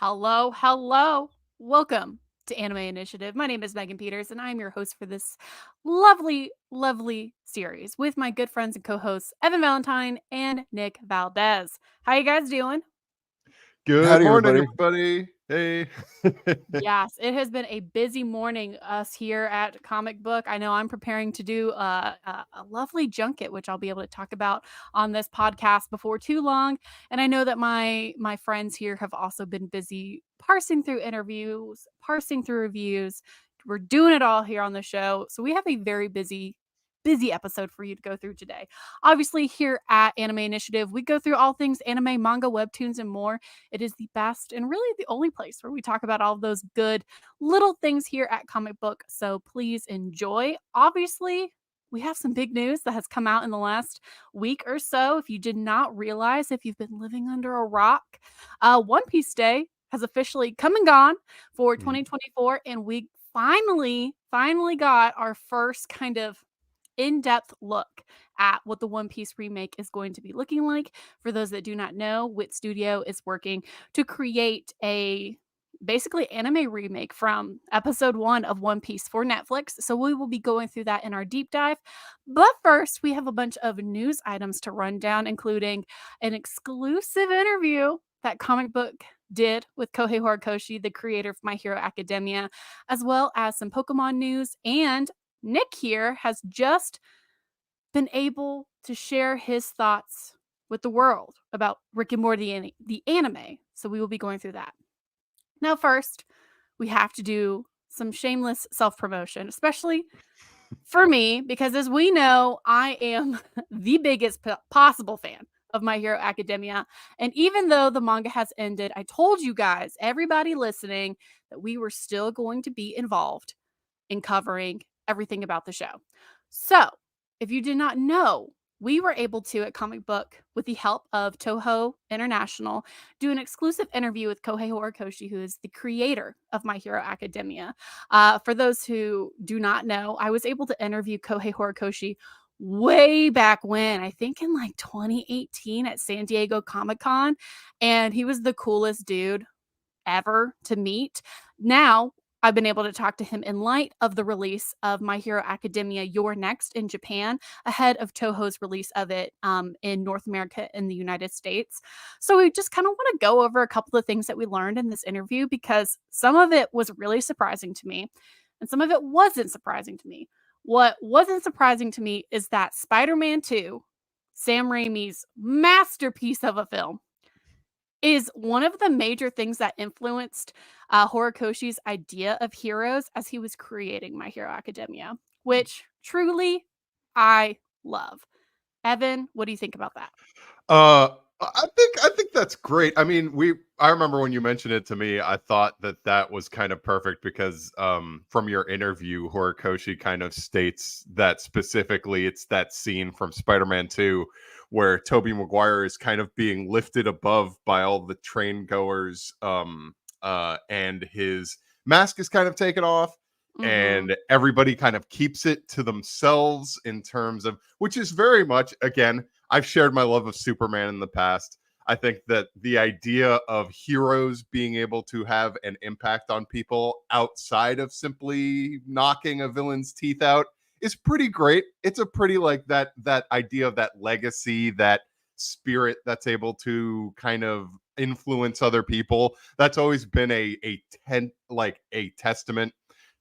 Hello, hello. Welcome to Anime Initiative. My name is Megan Peters, and I'm your host for this lovely, lovely series with my good friends and co-hosts Evan Valentine and Nick Valdez. How you guys doing? Good Howdy, morning, everybody. everybody. Hey. Yes, it has been a busy morning us here at Comic Book. I know I'm preparing to do a lovely junket, which I'll be able to talk about on this podcast before too long. And I know that my friends here have also been busy parsing through interviews, parsing through reviews. We're doing it all here on the show, so we have a very busy episode for you to go through today. Obviously, here at Anime Initiative, we go through all things anime, manga, webtoons, and more. It is the best and really the only place where we talk about all of those good little things here at Comic Book. So please enjoy. Obviously, we have some big news that has come out in the last week or so. If you did not realize, if you've been living under a rock, One Piece Day has officially come and gone for Mm. 2024, and we finally got our first kind of in-depth look at what the One Piece remake is going to be looking like. For those that do not know, Wit Studio is working to create a basically anime remake from episode 1 of One Piece for Netflix. So we will be going through that in our deep dive. But first, we have a bunch of news items to run down, including an exclusive interview that Comic Book did with Kohei Horikoshi, the creator of My Hero Academia, as well as some Pokemon news. And Nick here has just been able to share his thoughts with the world about Rick and Morty, the anime. So we will be going through that. Now, first, we have to do some shameless self promotion, especially for me, because as we know, I am the biggest possible fan of My Hero Academia. And even though the manga has ended, I told you guys, everybody listening, that we were still going to be involved in covering everything about the show. So, if you did not know, we were able to, at Comic Book, with the help of Toho International, do an exclusive interview with Kohei Horikoshi, who is the creator of My Hero Academia. For those who do not know, I was able to interview Kohei Horikoshi way back when, I think in like 2018 at San Diego Comic Con, and he was the coolest dude ever to meet. Now, I've been able to talk to him in light of the release of My Hero Academia Your Next in Japan, ahead of Toho's release of it in North America and the United States. So we just kind of want to go over a couple of things that we learned in this interview because some of it was really surprising to me and some of it wasn't surprising to me. What wasn't surprising to me is that Spider-Man 2, Sam Raimi's masterpiece of a film, is one of the major things that influenced Horikoshi's idea of heroes as he was creating My Hero Academia, which truly I love. Evan, what do you think about that? I think that's great. I mean, I remember when you mentioned it to me, I thought that was kind of perfect because from your interview, Horikoshi kind of states that specifically it's that scene from Spider-Man 2 where Tobey Maguire is kind of being lifted above by all the train goers and his mask is kind of taken off Mm-hmm. and everybody kind of keeps it to themselves in terms of, which is very much, again, I've shared my love of Superman in the past. I think that the idea of heroes being able to have an impact on people outside of simply knocking a villain's teeth out is pretty great. It's a pretty like that idea of that legacy, that spirit that's able to kind of influence other people. That's always been a testament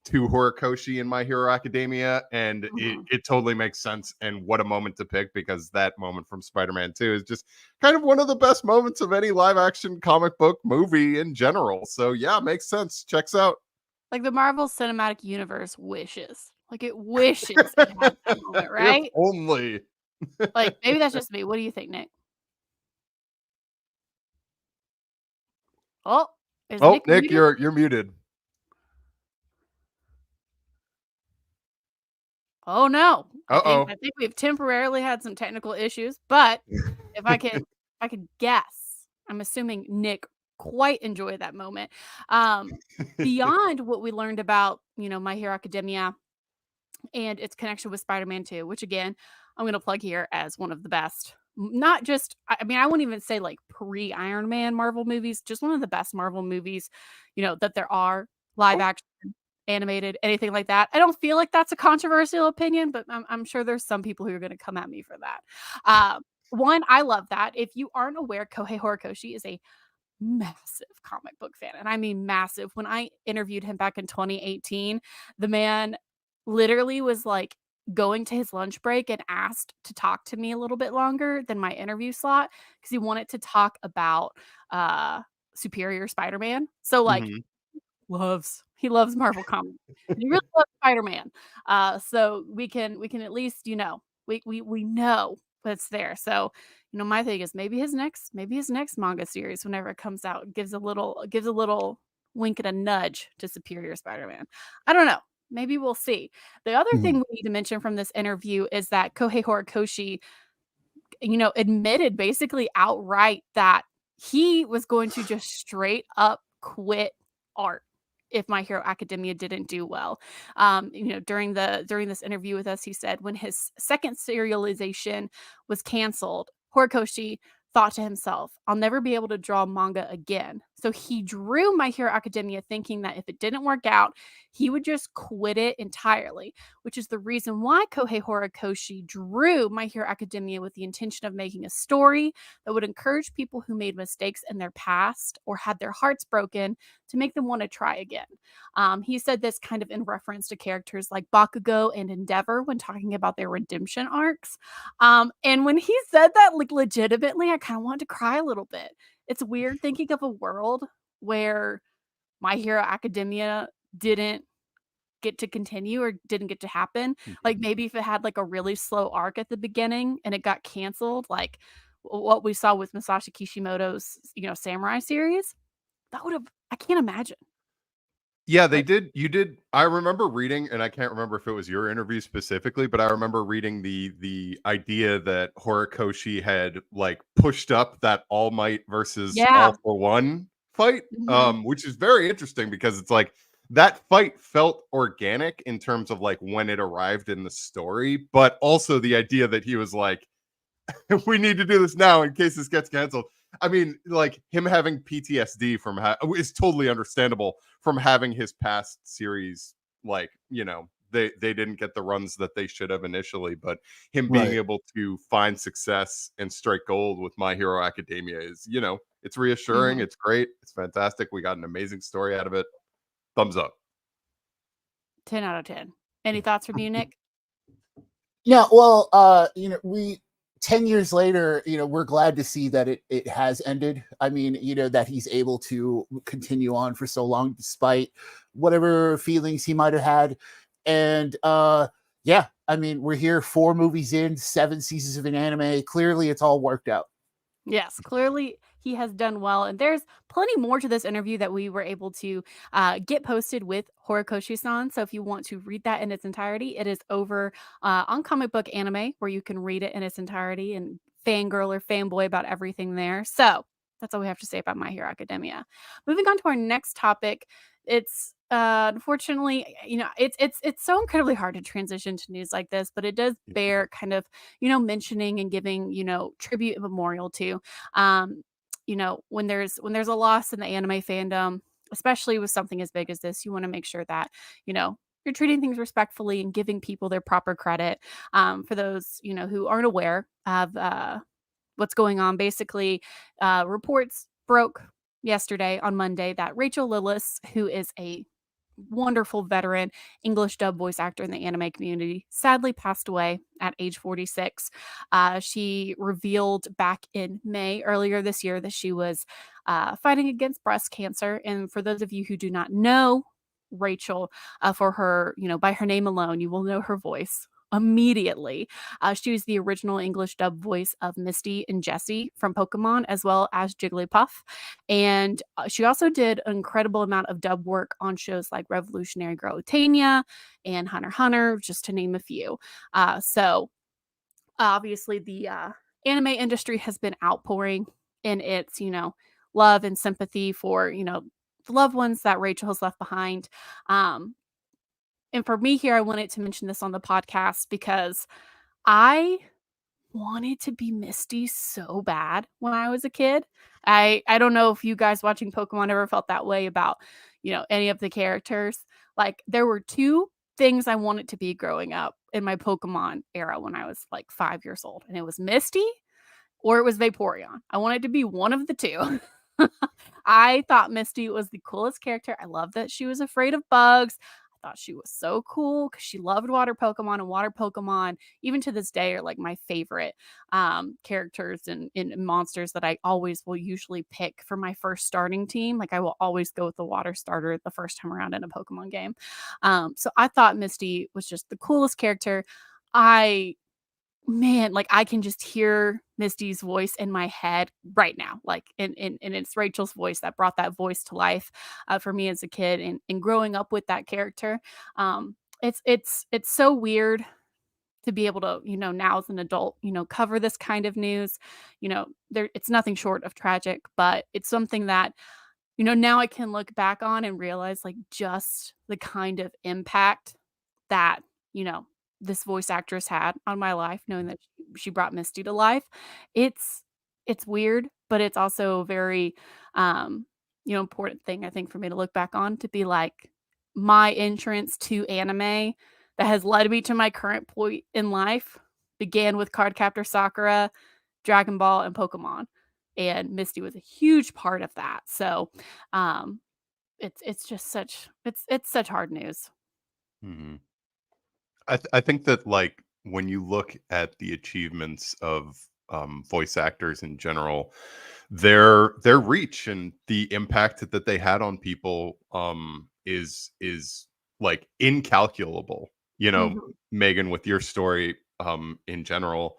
to Horikoshi in My Hero Academia, and Mm-hmm. it totally makes sense. And what a moment to pick, because that moment from Spider-Man 2 is just kind of one of the best moments of any live action comic book movie in general. So yeah, makes sense. Checks out. Like the Marvel Cinematic Universe wishes. Like it wishes it had that moment, If right? only. Like maybe that's just me. What do you think, Nick? Oh, is Oh, Nick Nick, muted? you're muted. Oh no. Uh-oh. I think we've temporarily had some technical issues, but if I could guess, I'm assuming Nick quite enjoyed that moment. Um, Beyond what we learned about, My Hero Academia and its connection with Spider-Man 2, which again, I'm going to plug here as one of the best not just, I mean, I wouldn't even say like pre-Iron Man Marvel movies, just one of the best Marvel movies, that there are, live Oh, action, animated, anything like that. I don't feel like that's a controversial opinion, but I'm sure there's some people who are gonna come at me for that. Uh, One, I love that. If you aren't aware, Kohei Horikoshi is a massive comic book fan, and I mean massive. When I interviewed him back in 2018, the man literally was like going to his lunch break and asked to talk to me a little bit longer than my interview slot because he wanted to talk about uh Superior Spider-Man. So like mhm. he loves Marvel Comics. He really loves Spider-Man. So we can at least, we know that's there. So, my thing is maybe his next manga series whenever it comes out gives a little wink and a nudge to Superior Spider-Man. I don't know. Maybe we'll see. The other thing Mhm. we need to mention from this interview is that Kohei Horikoshi, admitted basically outright that he was going to just straight up quit art if My Hero Academia didn't do well. During this interview with us, he said when his second serialization was canceled, Horikoshi thought to himself, "I'll never be able to draw manga again." So he drew My Hero Academia thinking that if it didn't work out, he would just quit it entirely, which is the reason why Kohei Horikoshi drew My Hero Academia with the intention of making a story that would encourage people who made mistakes in their past or had their hearts broken to make them want to try again. He said this kind of in reference to characters like Bakugo and Endeavor when talking about their redemption arcs. And when he said that, like legitimately, I kind of wanted to cry a little bit. It's weird thinking of a world where My Hero Academia didn't get to continue or didn't get to happen. Like maybe if it had like a really slow arc at the beginning and it got canceled, like what we saw with Masashi Kishimoto's, Samurai series, that would have I can't imagine. Yeah, they Like, did. You did. I remember reading, and I can't remember if it was your interview specifically, but I remember reading the idea that Horikoshi had like pushed up that All Might versus yeah. All for One fight, Mhm. which is very interesting because it's like that fight felt organic in terms of like when it arrived in the story, but also the idea that he was like, we need to do this now in case this gets canceled. I mean, like him having PTSD from is totally understandable from having his past series. Like, they didn't get the runs that they should have initially, but him being Right. able to find success and strike gold with My Hero Academia is, it's reassuring. Mhm. It's great. It's fantastic. We got an amazing story out of it. Thumbs up. 10 out of 10. Any thoughts from you, Nick? Yeah, well, we 10 years later, we're glad to see that it has ended. I mean, that he's able to continue on for so long despite whatever feelings he might have had. And yeah, I mean, we're here 4 movies in, 7 seasons of an anime. Clearly it's all worked out. Yes, clearly he has done well. And there's plenty more to this interview that we were able to get posted with Horikoshi san. So if you want to read that in its entirety, it is over on Comic Book Anime, where you can read it in its entirety and fangirl or fanboy about everything there. So that's all we have to say about My Hero Academia. Moving on to our next topic, it's unfortunately, it's so incredibly hard to transition to news like this, but it does bear kind of mentioning and giving, tribute and memorial to. When there's a loss in the anime fandom, especially with something as big as this, you want to make sure that, you're treating things respectfully and giving people their proper credit. For those, who aren't aware of what's going on, basically, reports broke yesterday on Monday that Rachel Lillis, who is a wonderful veteran English dub voice actor in the anime community, sadly passed away at age 46. She revealed back in May earlier this year that she was fighting against breast cancer. And for those of you who do not know Rachel, for her, by her name alone, you will know her voice immediately. She was the original English dub voice of Misty and Jessie from Pokemon, as well as Jigglypuff. And she also did an incredible amount of dub work on shows like Revolutionary Girl Utania and Hunter x Hunter, just to name a few. So obviously the anime industry has been outpouring in its, love and sympathy for, the loved ones that Rachel has left behind. Um, and for me here, I wanted to mention this on the podcast because I wanted to be Misty so bad when I was a kid. I don't know if you guys watching Pokemon ever felt that way about, any of the characters. Like, there were 2 things I wanted to be growing up in my Pokemon era when I was, like, 5 years old, and it was Misty or it was Vaporeon. I wanted to be one of the 2. I thought Misty was the coolest character. I love that she was afraid of bugs. I thought she was so cool because she loved water Pokemon, and water Pokemon, even to this day, are like my favorite characters and monsters that I always will usually pick for my first starting team. Like, I will always go with the water starter the first time around in a Pokemon game. So I thought Misty was just the coolest character. I Man, like, I can just hear Misty's voice in my head right now, like, and it's Rachel's voice that brought that voice to life, for me as a kid and growing up with that character. It's so weird to be able to, now as an adult, cover this kind of news. It's nothing short of tragic, but it's something that, now I can look back on and realize, like, just the kind of impact that, you know, this voice actress had on my life, knowing that she brought Misty to life. It's it's weird, but it's also a very, um, important thing, I think, for me to look back on, to be like, my entrance to anime that has led me to my current point in life began with Cardcaptor Sakura, Dragon Ball, and Pokemon, and Misty was a huge part of that. So, um, it's just it's such hard news. Mhm. I think that, like, when you look at the achievements of voice actors in general, their reach and the impact that they had on people is like incalculable. You know, Mhm. Megan, with your story in general,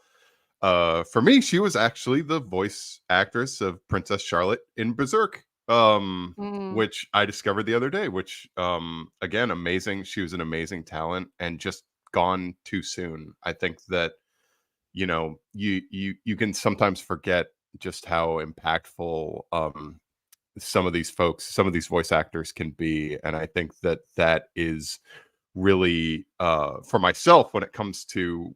for me, she was actually the voice actress of Princess Charlotte in Berserk, Mm. which I discovered the other day. Which, again, amazing. She was an amazing talent and just gone too soon. I think that you can sometimes forget just how impactful some of these folks, some of these voice actors can be, and I think that that is really for myself when it comes to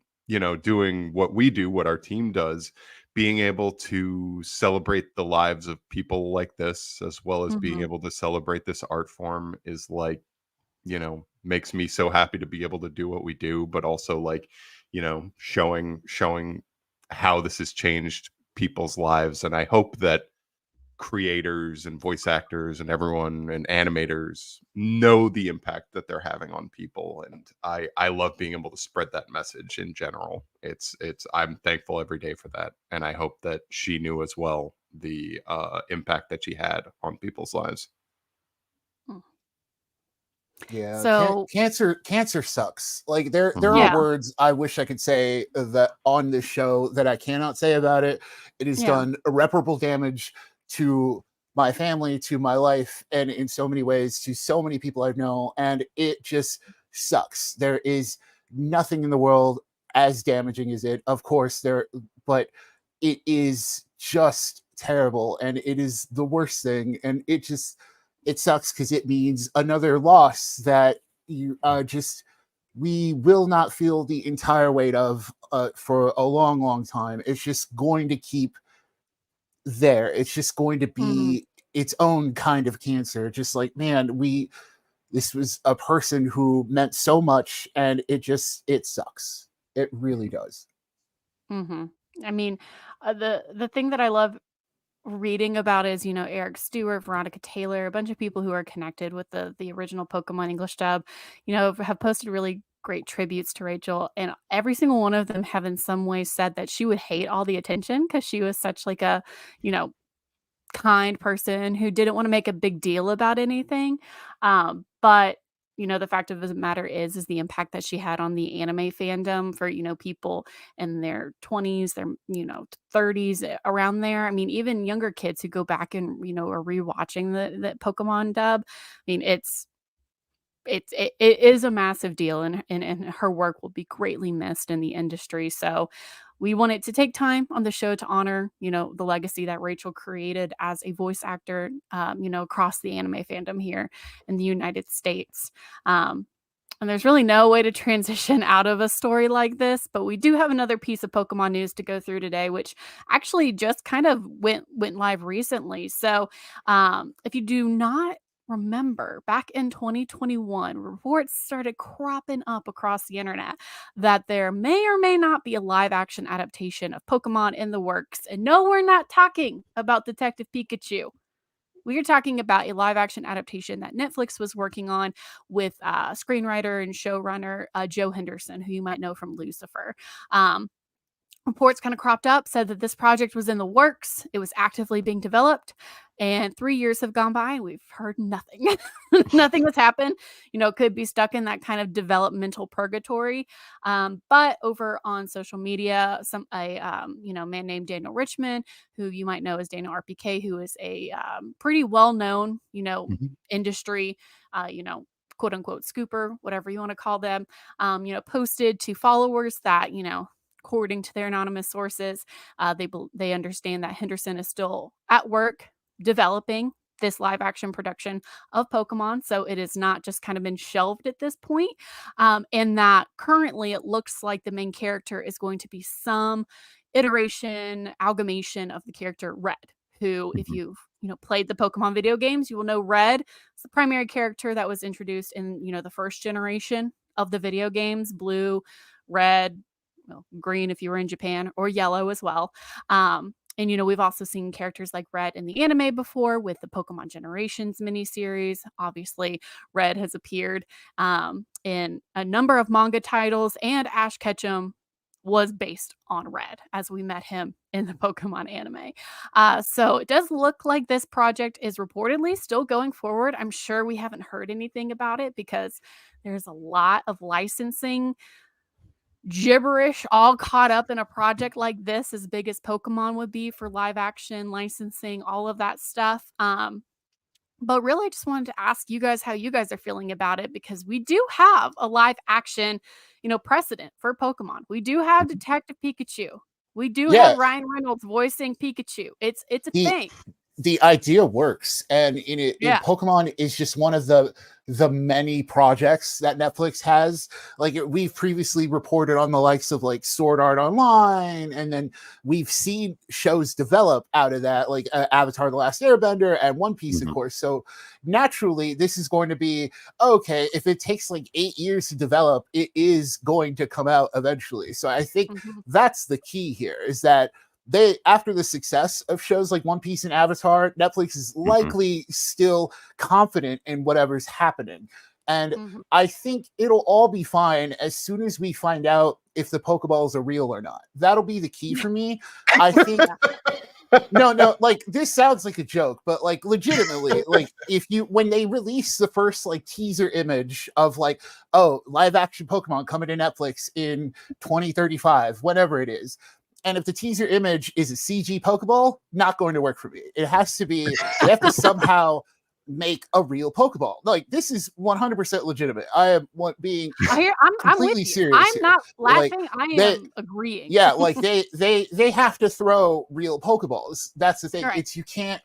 doing what we do, what our team does, being able to celebrate the lives of people like this as well as being Mhm. able to celebrate this art form is like makes me so happy to be able to do what we do, but also like showing how this has changed people's lives. And I hope that creators and voice actors and everyone and animators know the impact that they're having on people, and I love being able to spread that message in general. It's I'm thankful every day for that, and I hope that she knew as well the impact that she had on people's lives. Mm. Yeah, So, cancer sucks. Like there are Mhm. yeah, words I wish I could say that on this show that I cannot say about it. It has yeah. done irreparable damage to my family, to my life, and in so many ways to so many people I know, and it just sucks. There is nothing in the world as damaging as it. Of course, but it is just terrible, and it is the worst thing, and it sucks because it means another loss that you just we will not feel the entire weight of for a long, long time. It's just going to keep there. It's just going to Mhm. be its own kind of cancer. Just like, man, we this was a person who meant so much, and it sucks. It really does. Mhm. I mean, the thing that I love reading about is, Eric Stewart, Veronica Taylor, a bunch of people who are connected with the original Pokemon English dub, have posted really great tributes to Rachel, and every single one of them have in some way said that she would hate all the attention because she was such like a, you know, kind person who didn't wanna make a big deal about anything, but, the fact of the matter is the impact that she had on the anime fandom for, people in their 20s, their, 30s, around there. I mean, even younger kids who go back and, are rewatching the Pokemon dub. I mean, it is a massive deal, and her work will be greatly missed in the industry. So we wanted to take time on the show to honor, the legacy that Rachel created as a voice actor, across the anime fandom here in the United States. Um, And there's really no way to transition out of a story like this, but we do have another piece of Pokemon news to go through today, which actually just kind of went live recently. So, if you do not remember, back in 2021, reports started cropping up across the internet that there may or may not be a live action adaptation of Pokemon in the works. And no, we're not talking about Detective Pikachu. We are talking about a live action adaptation that Netflix was working on with screenwriter and showrunner Joe Henderson, who you might know from Lucifer. Um, Reports kind of cropped up, said that this project was in the works. It was actively being developed. And 3 years have gone by and we've heard nothing. Nothing has happened. Could be stuck in that kind of developmental purgatory. But over on social media, man named Daniel Richmond, who you might know as Daniel RPK, who is a pretty well-known, Mhm. industry, quote unquote scooper, whatever you want to call them, posted to followers that, according to their anonymous sources, they understand that Henderson is still at work developing this live action production of Pokemon. So it is not just kind of been shelved at this point. And that currently it looks like the main character is going to be some iteration, amalgamation of the character Red, who, if Mhm. you've played the Pokemon video games, you will know Red is the primary character that was introduced in the first generation of the video games, Blue, Red, well, green if you were in Japan, or yellow as well. And we've also seen characters like Red in the anime before with the Pokemon Generations miniseries. Obviously, Red has appeared in a number of manga titles, and Ash Ketchum was based on Red as we met him in the Pokemon anime. So it does look like this project is reportedly still going forward. I'm sure we haven't heard anything about it because there's a lot of licensing gibberish all caught up in a project like this, as big as Pokemon would be for live action licensing, all of that stuff. But really, I just wanted to ask you guys how you guys are feeling about it, because we do have a live action, precedent for Pokemon. We do have Mhm. Detective Pikachu. We do have Yeah, Ryan Reynolds voicing Pikachu. It's a the thing. the idea works, and in Yeah. Pokemon is just one of the many projects that Netflix has. Like we've previously reported on the likes of like Sword Art Online, and then we've seen shows develop out of that, like Avatar: The Last Airbender and One Piece, of Mhm. course. So naturally, this is going to be okay. If it takes like 8 years to develop, it is going to come out eventually. So I think Mhm. that's the key here, is that they, after the success of shows like One Piece and Avatar, Netflix is Mhm. likely still confident in whatever's happening. And Mhm. I think it'll all be fine as soon as we find out if the Pokeballs are real or not. That'll be the key for me. I think Yeah. no, like this sounds like a joke, but like legitimately, like if you, when they release the first like teaser image of like, oh, live action Pokemon coming to Netflix in 2035, whenever it is, and if the teaser image is a CG Pokeball, not going to work for me. It has to be, they have to somehow make a real Pokeball. Like this is 100% legitimate. I am being I'm with completely you. serious I'm here. not Like laughing. I they, am agreeing. yeah, like they have to throw real Pokeballs. That's the thing. Right. It's, you can't,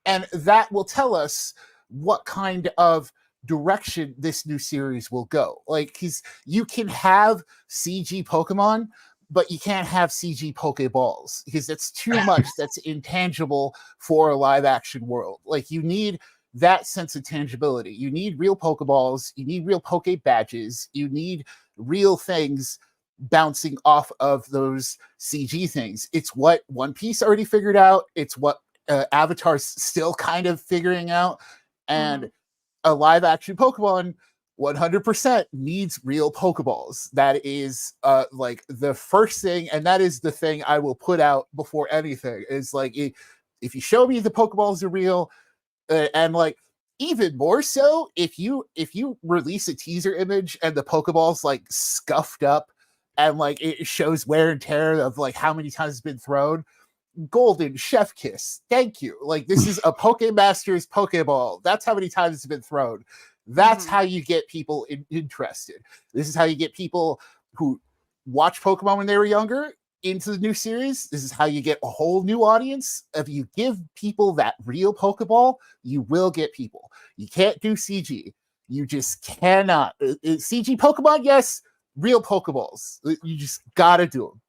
and that will tell us what kind of direction this new series will go. Like, because you can have CG Pokemon, but you can't have CG Pokeballs because it's too much. That's intangible for a live action world. Like, you need that sense of tangibility. You need real Pokeballs. You need real Poke badges. You need real things bouncing off of those CG things. It's what One Piece already figured out. It's what Avatar's still kind of figuring out. Mhm. And a live action Pokemon 100% needs real Pokeballs. That is like the first thing, and that is the thing I will put out before anything. Is like, if you show me the Pokeballs are real, and like even more so if you release a teaser image and the Pokeballs like scuffed up and like it shows wear and tear of like how many times it's been thrown, golden chef kiss, thank you. Like this is a Pokemasters Pokeball, that's how many times it's been thrown. That's Mhm. how you get people interested. This is how you get people who watch Pokemon when they were younger into the new series. This is how you get a whole new audience. If you give people that real Pokeball, you will get people. You can't do CG. You just cannot. CG Pokemon, yes. Real Pokeballs. You just gotta do them.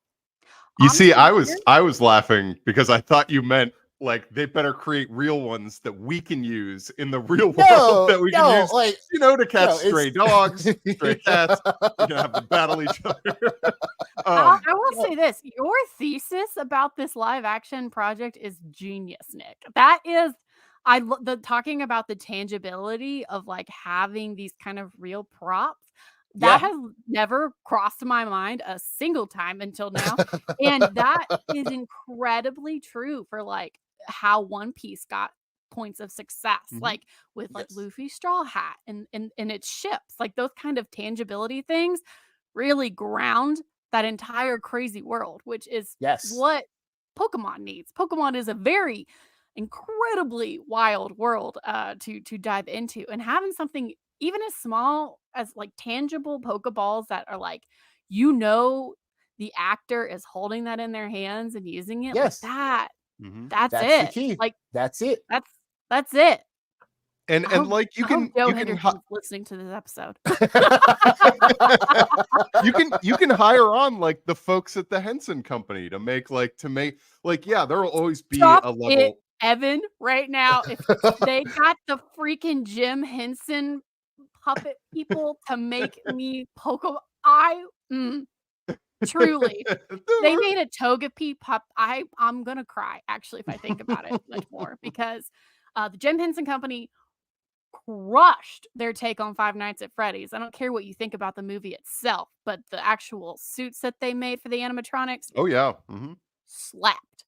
You see, Honestly, I was laughing because I thought you meant like they better create real ones that we can use in the real world that we can use, like to catch no, stray dogs, stray cats. You can have them battle each other. I will say this: your thesis about this live action project is genius, Nick. That is, the talking about the tangibility of like having these kind of real props. That yeah. has never crossed my mind a single time until now, and that is incredibly true for like how One Piece got points of success, like with like Yes. Luffy's straw hat and its ships, like those kind of tangibility things really ground that entire crazy world, which is Yes. what Pokemon needs. Pokemon is a very incredibly wild world to dive into, and having something even as small as like tangible Pokeballs that are like, the actor is holding that in their hands and using it like Yes. that. Mhm. That's That's the it. key. Like That's it. that's it. And like I hope Joe you can Henderson's listening to this episode. you can hire on like the folks at the Henson Company to make yeah, there will always be Stop a it, level. Evan, right now. If they got the freaking Jim Henson puppet people to make me truly. They made a Togepi I'm gonna cry, actually, if I think about it much more, because, the Jim Henson Company crushed their take on Five Nights at Freddy's. I don't care what you think about the movie itself, but the actual suits that they made for the animatronics Oh yeah. Mhm. slapped.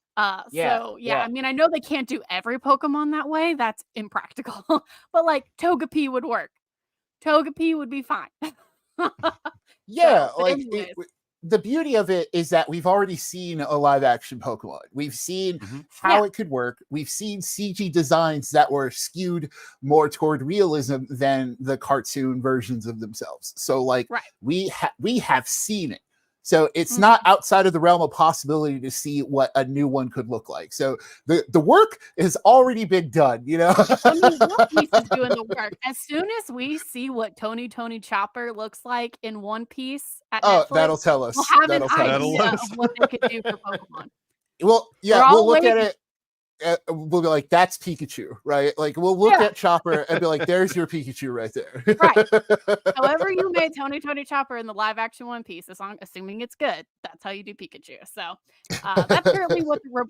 Yeah. Yeah, I mean, I know they can't do every Pokemon that way. That's impractical. But like Togepi would work. Togepi would be fine. Yeah, But like anyways, the beauty of it is that we've already seen a live action Pokemon. We've seen Mhm. how yeah, it could work. We've seen CG designs that were skewed more toward realism than the cartoon versions of themselves. So like right. we have seen it. So it's Mhm. not outside of the realm of possibility to see what a new one could look like. So the work has already been done, you know. I mean, One Piece is doing the work. As soon as we see what Tony Chopper looks like in One Piece at Oh, Netflix, that'll tell we'll us. have an That'll tell us. That'll idea let of us. what they could do for Pokemon. Well, We're yeah, we'll all look at waiting. it. We'll be like, that's Pikachu, right? Like, we'll look Yeah, at Chopper and be like, there's your Pikachu right right. there. However you made Tony Chopper in the live action One Piece, assuming it's good, that's how you do Pikachu. So, that's currently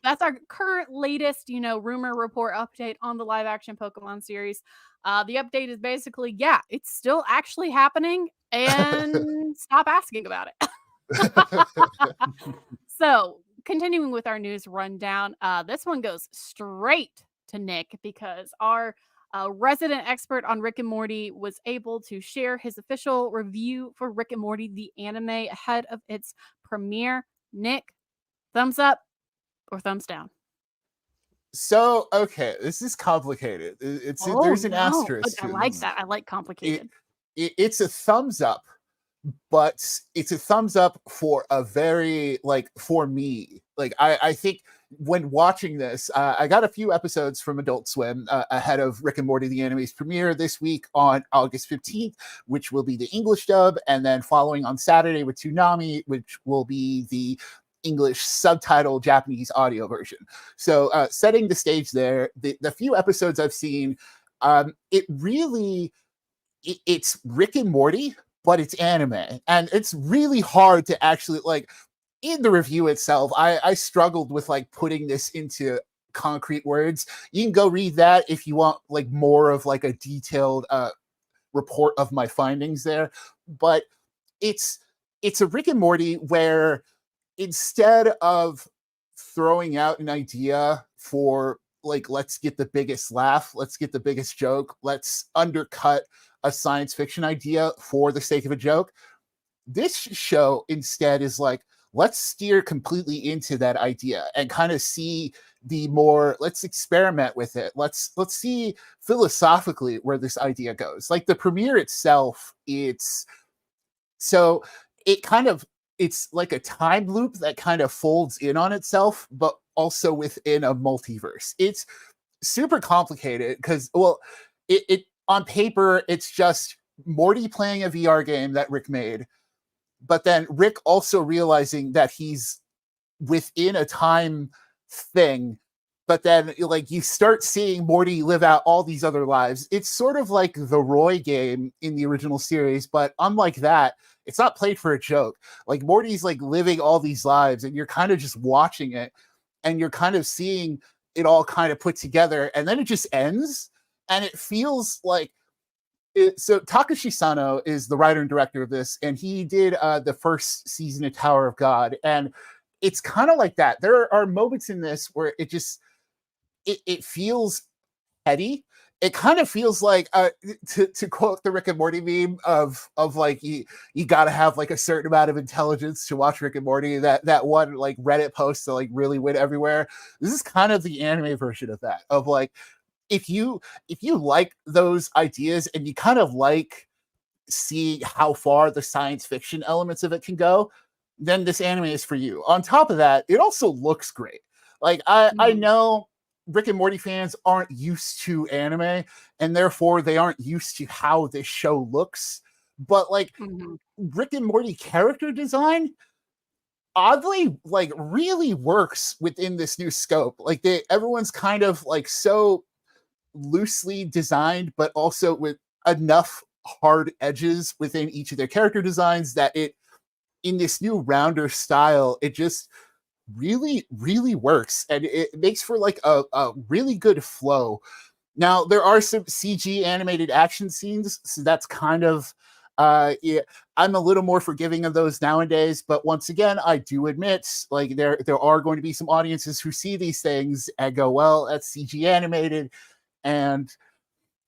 that's our current latest, rumor report update on the live action Pokemon series. The update is basically, yeah, it's still actually happening, and stop asking about it. So, continuing with our news rundown, this one goes straight to Nick because our resident expert on Rick and Morty was able to share his official review for Rick and Morty, the anime, ahead of its premiere. Nick, thumbs up or thumbs down? So, okay, this is complicated. Oh, There's an no. asterisk I to like this. that. I like It, complicated. it's a thumbs up, but it's a thumbs up for a very for me. I think when watching this, I got a few episodes from Adult Swim ahead of Rick and Morty the anime's premiere this week on August 15th, which will be the English dub, and then following on Saturday with Toonami, which will be the English subtitle Japanese audio version. So setting the stage there, the few episodes I've seen, it really it's Rick and Morty, but it's anime, and it's really hard to actually in the review itself. I struggled with putting this into concrete words. You can go read that if you want more of a detailed report of my findings there. But it's a Rick and Morty where instead of throwing out an idea for let's get the biggest laugh, let's get the biggest joke, let's undercut a science fiction idea for the sake of a joke, this show instead is let's steer completely into that idea and kind of see the more, let's experiment with it, let's see philosophically where this idea goes. Like the premiere itself, so it kind of, it's like a time loop that kind of folds in on itself, but also within a multiverse. It's super complicated because, well, it on paper, it's just Morty playing a VR game that Rick made, but then Rick also realizing that he's within a time thing. But then, like, you start seeing Morty live out all these other lives. It's sort of like the Roy game in the original series, but unlike that, it's not played for a joke. Like, Morty's like living all these lives, and you're kind of just watching it, and you're kind of seeing it all kind of put together, and then it just ends, and it feels like so Takashi Sano is the writer and director of this, and he did the first season of Tower of God, and it's kind of like that. There are moments in this where it feels petty. It kind of feels like to quote the Rick and Morty meme of like you got to have like a certain amount of intelligence to watch Rick and Morty. That one like Reddit post to like really went everywhere. This is kind of the anime version of that. Of like if you like those ideas and you kind of like seeing how far the science fiction elements of it can go, then this anime is for you. On top of that, it also looks great. Like I know Rick and Morty fans aren't used to anime, and therefore they aren't used to how this show looks. But like Rick and Morty character design, oddly, like really works within this new scope. Like everyone's kind of like so loosely designed, but also with enough hard edges within each of their character designs that it, in this new rounder style, it just really works, and it makes for like a really good flow. Now there are some CG animated action scenes, so that's kind of yeah, I'm a little more forgiving of those nowadays, but once again, I do admit like there are going to be some audiences who see these things and go, well, that's CG animated, and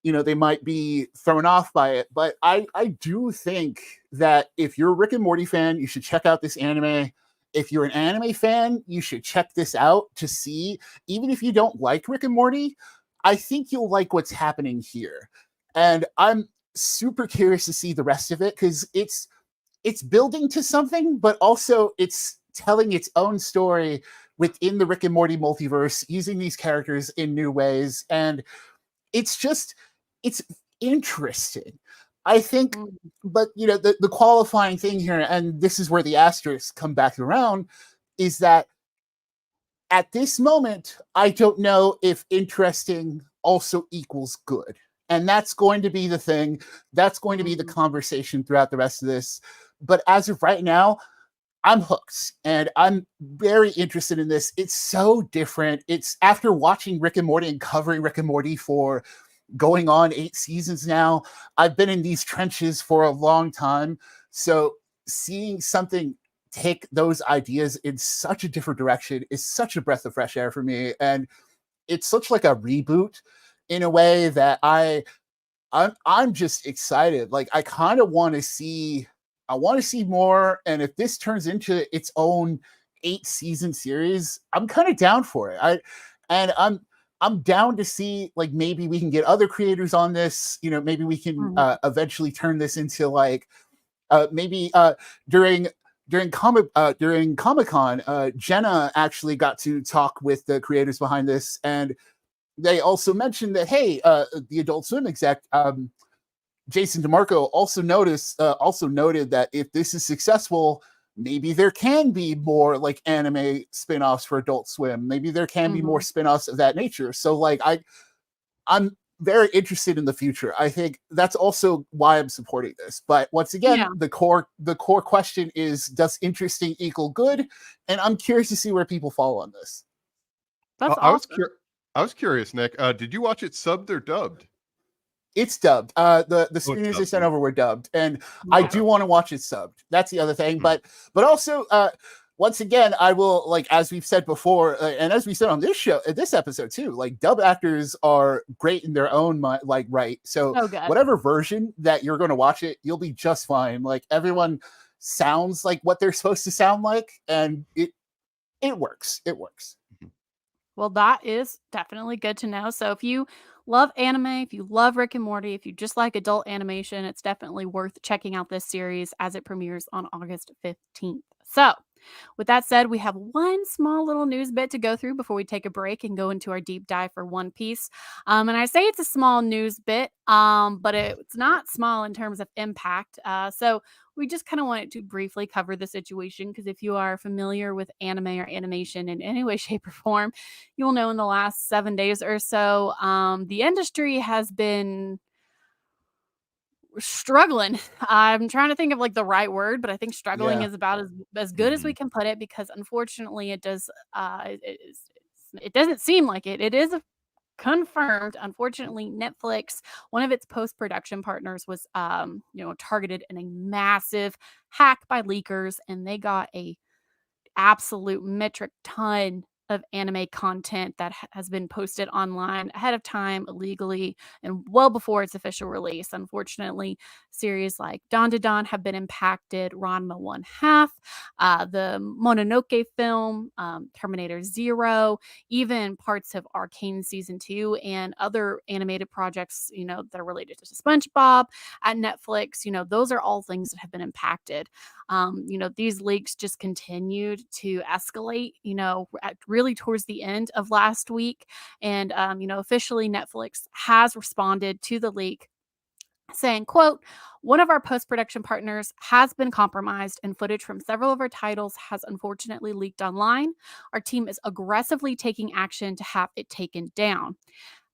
they might be thrown off by it. But I do think that if you're a Rick and Morty fan, you should check out this anime. If you're an anime fan, you should check this out to see. Even if you don't like Rick and Morty, I think you'll like what's happening here. And I'm super curious to see the rest of it because it's building to something, but also it's telling its own story within the Rick and Morty multiverse, using these characters in new ways. And it's interesting, I think. But the qualifying thing here, and this is where the asterisks come back around, is that at this moment I don't know if interesting also equals good, and that's going to be the thing. That's going to be the conversation throughout the rest of this. But as of right now, I'm hooked, and I'm very interested in this. It's so different. It's after watching Rick and Morty and covering Rick and Morty for going on 8 seasons now. I've been in these trenches for a long time. So seeing something take those ideas in such a different direction is such a breath of fresh air for me. And it's such like a reboot in a way that I'm just excited. Like I kind of want to see more. And if this turns into its own 8-season series, I'm kind of down for it. I'm down to see, like, maybe we can get other creators on this. Maybe we can eventually turn this into like maybe during Comic-Con, Jenna actually got to talk with the creators behind this, and they also mentioned that, hey, the Adult Swim exec Jason DeMarco also noted that if this is successful, maybe there can be more like anime spin-offs for Adult Swim. Maybe there can be more spin-offs of that nature. So like I'm very interested in the future. I think that's also why I'm supporting this. But once again, the core question is, does interesting equal good? And I'm curious to see where people fall on this. That's awesome. I was curious, Nick. Did you watch it subbed or dubbed? It's dubbed. The screeners they sent over were dubbed, and I do want to watch it subbed. That's the other thing. But also, once again, I will, like, as we've said before, and as we said on this show, this episode too, like, dub actors are great in their own right. So whatever version that you're going to watch it, you'll be just fine. Like, everyone sounds like what they're supposed to sound like, and it works. It works. Well, that is definitely good to know. So if you love anime, if you love Rick and Morty, if you just like adult animation, it's definitely worth checking out this series as it premieres on August 15th. So With that said, we have one small little news bit to go through before we take a break and go into our deep dive for One Piece. And I say it's a small news bit, but it's not small in terms of impact. So we just kind of wanted to briefly cover the situation because if you are familiar with anime or animation in any way, shape, or form, you'll know in the last 7 days or so, the industry has been struggling. I'm trying to think of like the right word, but I think struggling Yeah. is about as good as we Mhm. can put it because unfortunately it does it doesn't seem like it. It is confirmed. Unfortunately, Netflix, one of its post-production partners was targeted in a massive hack by leakers and they got a absolute metric ton of anime content that has been posted online ahead of time illegally and well before its official release. Unfortunately, series like Dawn to Dawn have been impacted, Ranma One Half, the Mononoke film, Terminator Zero, even parts of Arcane Season 2 and other animated projects, that are related to SpongeBob at Netflix. Those are all things that have been impacted. These leaks just continued to escalate, really towards the end of last week. And, officially Netflix has responded to the leak saying, quote, one of our post-production partners has been compromised and footage from several of our titles has unfortunately leaked online. Our team is aggressively taking action to have it taken down.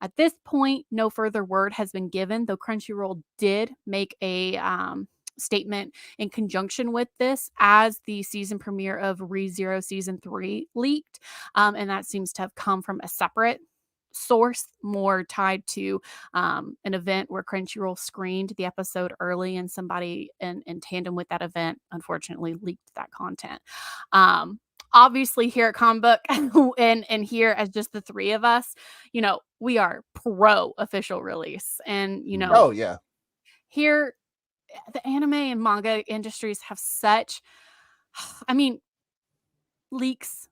At this point, no further word has been given, though Crunchyroll did make a statement in conjunction with this as the season premiere of ReZero Season 3 leaked. And that seems to have come from a separate source, more tied to an event where Crunchyroll screened the episode early, and somebody in tandem with that event, unfortunately, leaked that content. Obviously, here at Comic Book and here as just the three of us, we are pro official release. And, Mhm. Oh yeah. here the anime and manga industries have such I mean, leaks,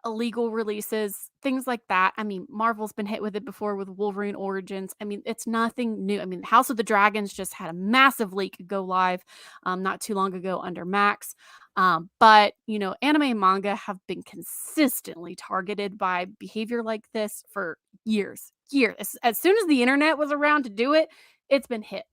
illegal releases, things like that. I mean, Marvel's been hit with it before with Wolverine Origins. I mean, it's nothing new. I mean, House of the Dragons just had a massive leak go live not too long ago under Max. But, anime and manga have been consistently targeted by behavior like this for years. Years. As soon as the internet was around to do it, it's been hit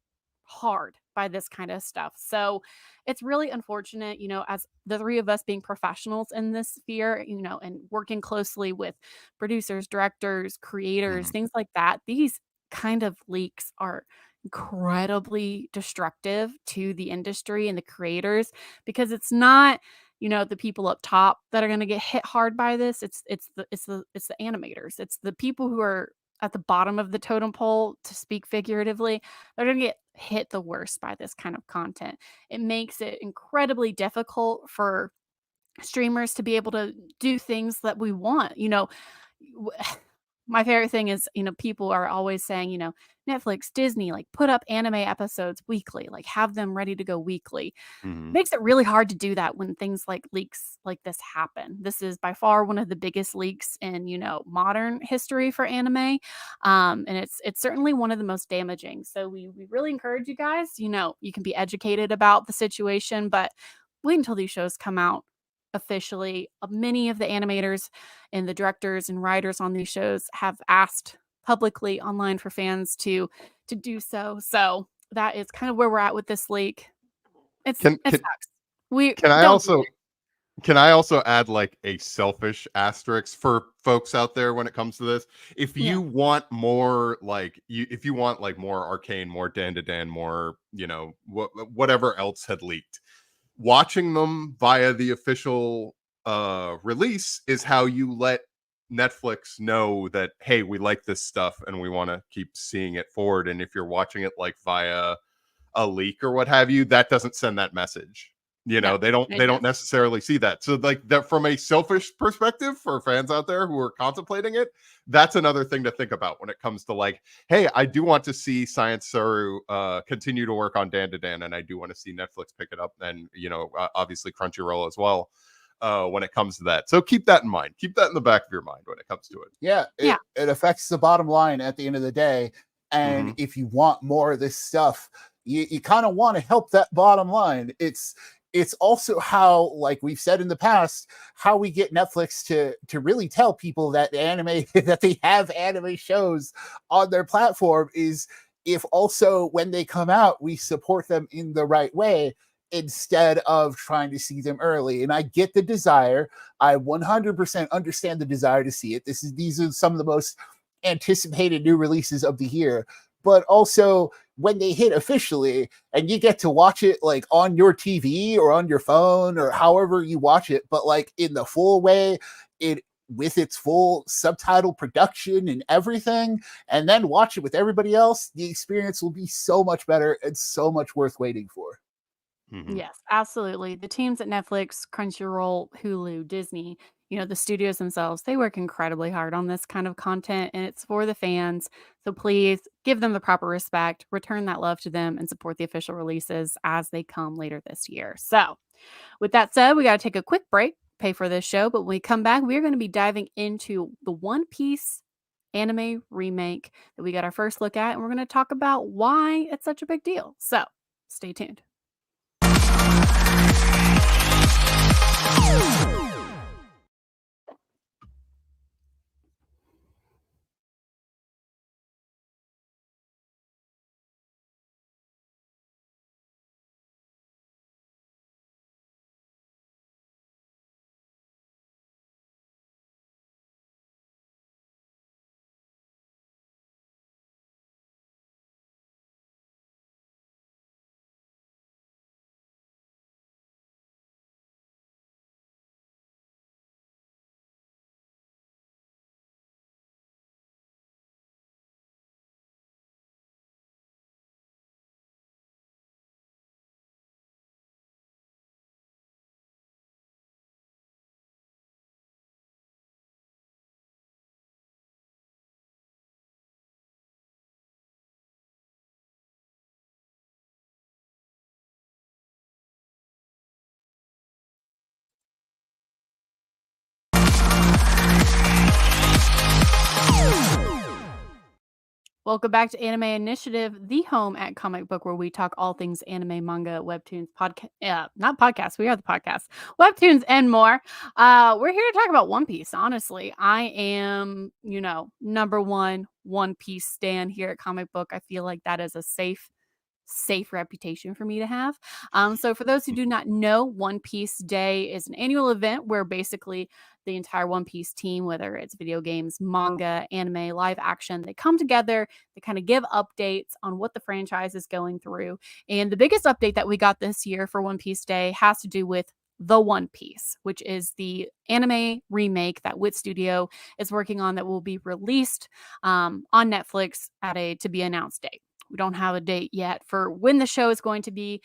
hard by this kind of stuff. So it's really unfortunate, as the three of us being professionals in this sphere, and working closely with producers, directors, creators, Mhm. things like that. These kind of leaks are incredibly destructive to the industry and the creators because it's not the people up top that are going to get hit hard by this. It's the animators, it's the people who are at the bottom of the totem pole, to speak figuratively. They're going to get hit the worst by this kind of content. It makes it incredibly difficult for streamers to be able to do things that we want. W- my favorite thing is, people are always saying, Netflix, Disney, like put up anime episodes weekly, like have them ready to go weekly. Mhm. Makes it really hard to do that when things like leaks like this happen. This is by far one of the biggest leaks in, modern history for anime. And it's certainly one of the most damaging. So we really encourage you guys, you can be educated about the situation, but wait until these shows come out officially. Many of the animators and the directors and writers on these shows have asked publicly online for fans to do so. So that is kind of where we're at with this leak. Can It can sucks. We can I don't do also it. can I also add like a selfish asterisk for folks out there when it comes to this? If Yeah. you want more if you want like more Arcane, more Dan to Dan, more, whatever else had leaked, watching them via the official release is how you let Netflix know that, hey, we like this stuff and we want to keep seeing it forward. And if you're watching it like via a leak or what have you, that doesn't send that message. No, They it don't doesn't. necessarily see that. So like that, from a selfish perspective for fans out there who are contemplating it, that's another thing to think about when it comes to like, hey, I do want to see Science Saru continue to work on Dan to Dan, and I do want to see Netflix pick it up, and obviously Crunchyroll as well, when it comes to that. So keep that in mind. Keep that in the back of your mind when it comes to it. Yeah, Yeah. it affects the bottom line at the end of the day. And Mhm. if you want more of this stuff, you kind of want to help that bottom line. it's also how, like we've said in the past, how we get Netflix to really tell people that the anime that they have anime shows on their platform is if also when they come out, we support them in the right way instead of trying to see them early. And I get the desire. I 100% understand the desire to see it. These are some of the most anticipated new releases of the year. But also when they hit officially and you get to watch it like on your TV or on your phone or however you watch it, but like in the full way, it with its full subtitle production and everything, and then watch it with everybody else, the experience will be so much better and so much worth waiting for. Yes, absolutely. The teams at Netflix, Crunchyroll, Hulu, Disney, the studios themselves, they work incredibly hard on this kind of content and it's for the fans. So please give them the proper respect, return that love to them, and support the official releases as they come later this year. So, with that said, we got to take a quick break, pay for this show. But when we come back, we're going to be diving into the One Piece anime remake that we got our first look at. And we're going to talk about why it's such a big deal. So, stay tuned. Welcome back to Anime Initiative, the home at Comic Book, where we talk all things anime, manga, webtoons, not podcasts. We are the podcast, webtoons, and more. We're here to talk about One Piece. Honestly, I am, number One Piece stan here at Comic Book. I feel like that is a safe reputation for me to have. So for those who do not know, One Piece Day is an annual event where basically the entire One Piece team, whether it's video games, manga, anime, live action, they come together, they kind of give updates on what the franchise is going through. And the biggest update that we got this year for One Piece Day has to do with The One Piece, which is the anime remake that Wit Studio is working on that will be released on Netflix at a to be announced date. We don't have a date yet for when the show is going to be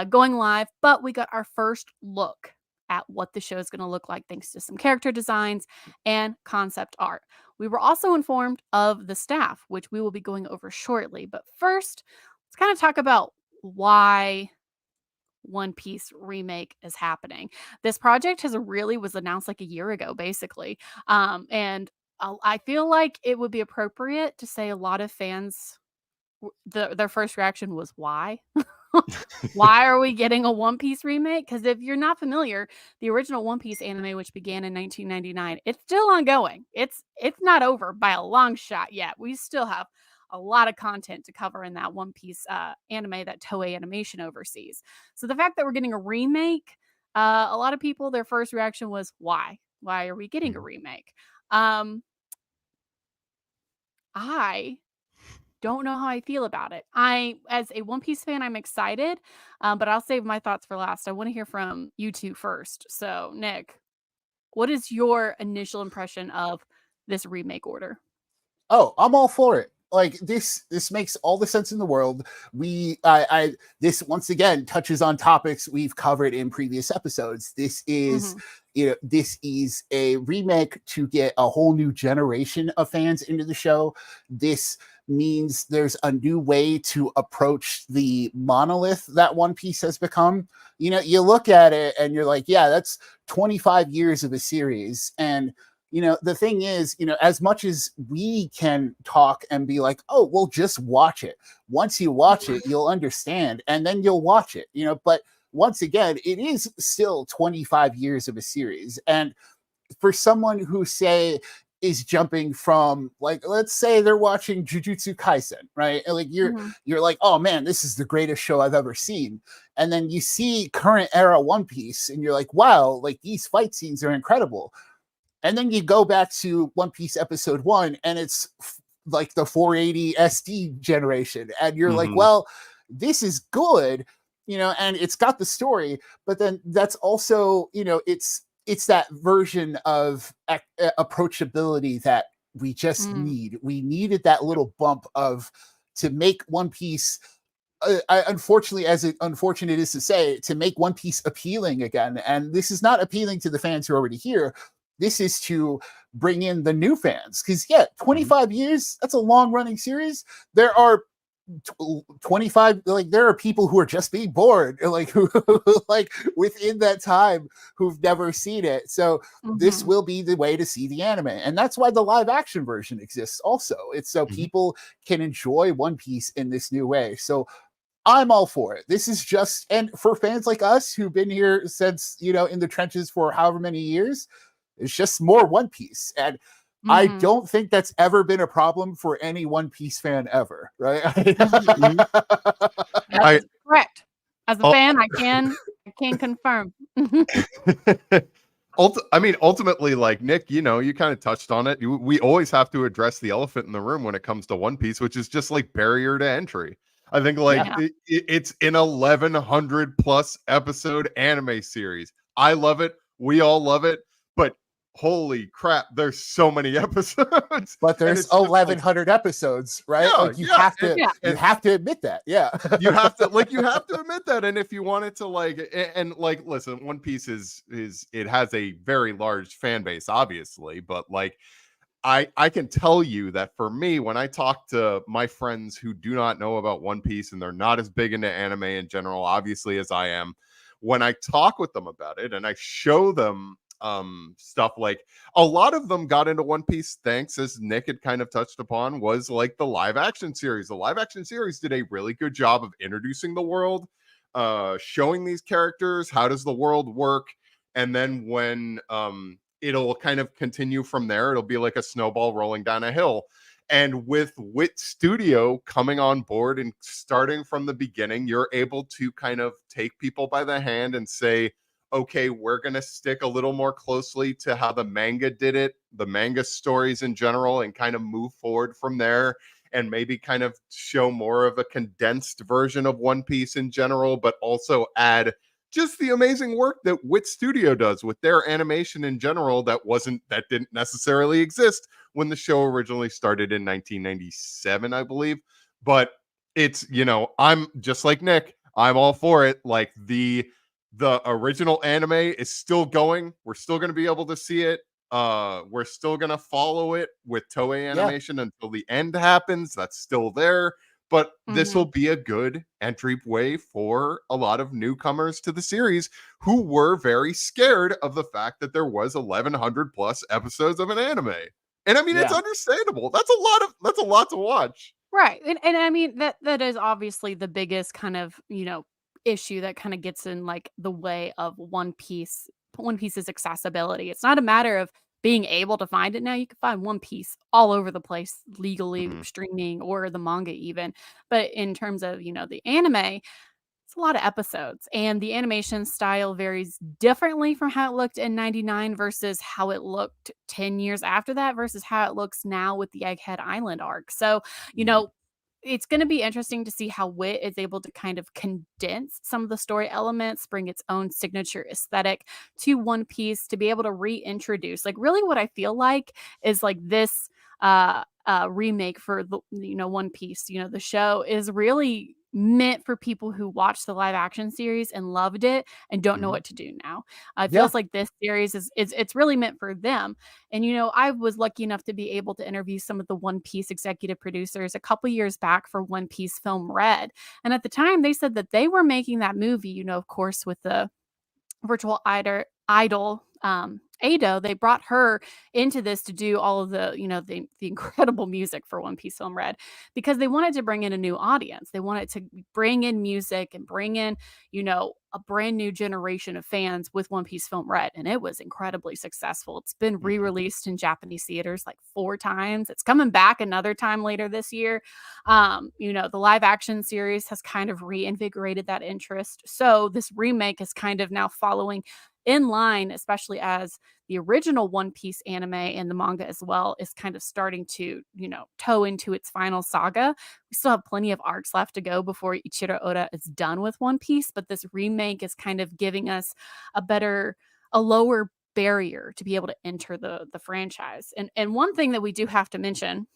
going live, but we got our first look at what the show is going to look like thanks to some character designs and concept art. We were also informed of the staff, which we will be going over shortly. But first, let's kind of talk about why One Piece remake is happening. This project was announced like a year ago, basically. And I feel like it would be appropriate to say a lot of fans their first reaction was why? Why are we getting a One Piece remake? Because if you're not familiar, the original One Piece anime, which began in 1999, it's still ongoing. It's not over by a long shot yet. We still have a lot of content to cover in that One Piece anime that Toei Animation oversees. So the fact that we're getting a remake, a lot of people, their first reaction was why? Why are we getting a remake? I don't know how I feel about it. As a One Piece fan, I'm excited, but I'll save my thoughts for last. I want to hear from you two first. So, Nick, what is your initial impression of this remake order? Oh, I'm all for it. Like this makes all the sense in the world. This once again touches on topics we've covered in previous episodes. This is this is a remake to get a whole new generation of fans into the show. This means there's a new way to approach the monolith that One Piece has become. You look at it and you're like, yeah, that's 25 years of a series. And the thing is, as much as we can talk and be like, oh, well, just watch it. Once you watch it, you'll understand, and then you'll watch it, but once again, it is still 25 years of a series. And for someone who, say, is jumping from, like, let's say they're watching Jujutsu Kaisen, right? And like you're like, oh man, this is the greatest show I've ever seen. And then you see current era One Piece and you're like, wow, like these fight scenes are incredible. And then you go back to One Piece episode 1 and it's like the 480 SD generation. And you're like, Mhm. well, this is good, and it's got the story, but then that's also, it's that version of approachability that we just Mm. need. We needed that little bump of to make One Piece. Unfortunately, as unfortunate it is to say, to make One Piece appealing again. And this is not appealing to the fans who are already here. This is to bring in the new fans. Because, yeah, Mhm. 25 years, that's a long running series. There are 25, like there are people who are just being bored, like who like within that time who've never seen it. So this Mhm. will be the way to see the anime, and that's why the live action version exists also. It's so Mhm. people can enjoy One Piece in this new way. So I'm all for it. This is just, and for fans like us who've been here since, in the trenches for however many years, it's just more One Piece. And I Mhm. don't think that's ever been a problem for any One Piece fan ever, right? Mhm. Mhm. That I is correct. As a oh, fan, I can confirm. I mean, ultimately, like Nick, you kind of touched on it. We always have to address the elephant in the room when it comes to One Piece, which is just like barrier to entry. I think like Yeah. Yeah. it's an 1100 plus episode anime series. I love it. We all love it. But holy crap, there's so many episodes, But and there's it's just like 1100 episodes, right? yeah, Like you yeah, have and, to Yeah. you and have to admit that. Yeah. you have to admit that. And if you wanted to and like listen, One Piece is it has a very large fan base obviously, but like I can tell you that for me, when I talk to my friends who do not know about One Piece and they're not as big into anime in general obviously as I am, when I talk with them about it and I show them stuff, like a lot of them got into One Piece thanks, as Nick had kind of touched upon, was like the live action series. The live action series did a really good job of introducing the world, showing these characters, how does the world work, and then when it'll kind of continue from there, it'll be like a snowball rolling down a hill. And with Wit Studio coming on board and starting from the beginning, you're able to kind of take people by the hand and say, okay, we're going to stick a little more closely to how the manga did it, the manga stories in general, and kind of move forward from there, and maybe kind of show more of a condensed version of One Piece in general, but also add just the amazing work that Wit Studio does with their animation in general that didn't necessarily exist when the show originally started in 1997, I believe. But it's, I'm just like Nick, I'm all for it. Like the original anime is still going. We're still going to be able to see it. We're still going to follow it with Toei Yeah. Animation until the end happens. That's still there. But this will Mhm. be a good entryway for a lot of newcomers to the series who were very scared of the fact that there was 1100 plus episodes of an anime. And I mean, it's Yeah. understandable. That's a lot to watch. Right. And I mean that is obviously the biggest kind of, issue that kind of gets in like the way of One Piece's accessibility. It's not a matter of being able to find it now. You can find One Piece all over the place legally Mhm. streaming or the manga even. But in terms of, the anime, it's a lot of episodes, and the animation style varies differently from how it looked in '99 versus how it looked 10 years after that versus how it looks now with the Egghead Island arc. So, you Mhm. know, it's going to be interesting to see how Wit is able to kind of condense some of the story elements, bring its own signature aesthetic to One Piece to be able to reintroduce. Like, really, what I feel like is like this remake for the One Piece. The show is really meant for people who watched the live action series and loved it and don't know Mhm. what to do now. It Yeah. feels like this series is it's really meant for them. And I was lucky enough to be able to interview some of the One Piece executive producers a couple years back for One Piece Film Red. And at the time they said that they were making that movie, of course with the virtual idol Ado, they brought her into this to do all of the, the incredible music for One Piece Film Red, because they wanted to bring in a new audience. They wanted to bring in music and bring in, a brand new generation of fans with One Piece Film Red. And it was incredibly successful. It's been re-released in Japanese theaters like 4 times. It's coming back another time later this year. The live action series has kind of reinvigorated that interest. So this remake is kind of now following in line, especially as the original One Piece anime and the manga as well is kind of starting to, toe into its final saga. We still have plenty of arcs left to go before Ichiro Oda is done with One Piece, but this remake is kind of giving us a lower barrier to be able to enter the franchise. And one thing that we do have to mention